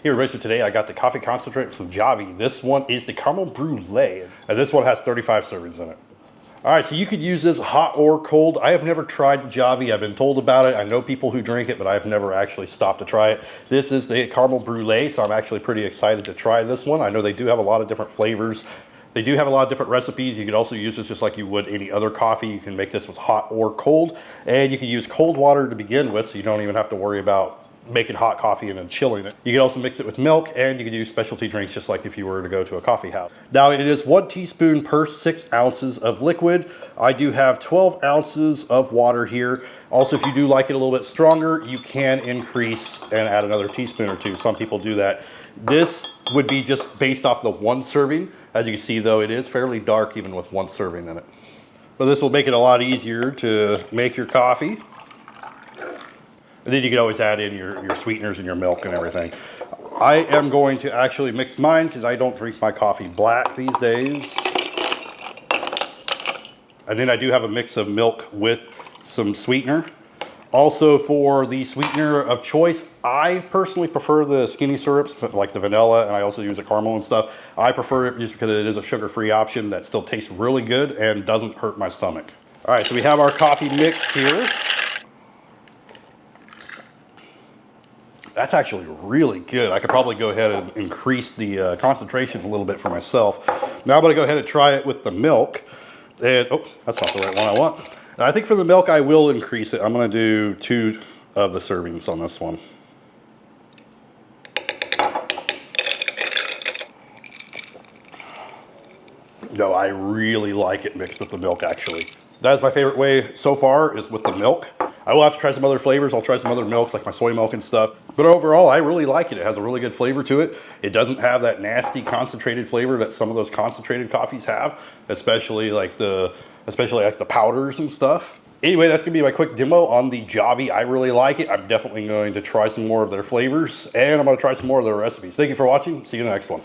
Here, everybody, so today I got the coffee concentrate from Javy. This one is the caramel brulee, and this one has 35 servings in it. All right, so you could use this hot or cold. I have never tried the Javy. I've been told about it. I know people who drink it, but I've never actually stopped to try it. This is the caramel brulee, so I'm actually pretty excited to try this one. I know they do have a lot of different flavors. They do have a lot of different recipes. You could also use this just like you would any other coffee. You can make this with hot or cold, and you can use cold water to begin with, so you don't even have to worry about making hot coffee and then chilling it. You can also mix it with milk, and you can do specialty drinks just like if you were to go to a coffee house. Now it is 1 teaspoon per 6 ounces of liquid. I do have 12 ounces of water here. Also, if you do like it a little bit stronger, you can increase and add another teaspoon or two. Some people do that. This would be just based off the 1 serving. As you can see though, it is fairly dark even with 1 serving in it. But this will make it a lot easier to make your coffee. And then you can always add in your sweeteners and your milk and everything. I am going to actually mix mine because I don't drink my coffee black these days. And then I do have a mix of milk with some sweetener. Also, for the sweetener of choice, I personally prefer the skinny syrups, like the vanilla, and I also use the caramel and stuff. I prefer it just because it is a sugar-free option that still tastes really good and doesn't hurt my stomach. All right, so we have our coffee mixed here. That's actually really good. I could probably go ahead and increase the concentration a little bit for myself. Now I'm gonna go ahead and try it with the milk. And, oh, that's not the right one I want. And I think for the milk, I will increase it. I'm gonna do 2 of the servings on this one. No, I really like it mixed with the milk, actually. That is my favorite way so far, is with the milk. I will have to try some other flavors. I'll try some other milks like my soy milk and stuff. But overall, I really like it. It has a really good flavor to it. It doesn't have that nasty concentrated flavor that some of those concentrated coffees have, especially like the powders and stuff. Anyway, that's gonna be my quick demo on the Javy. I really like it. I'm definitely going to try some more of their flavors, and I'm gonna try some more of their recipes. Thank you for watching. See you in the next one.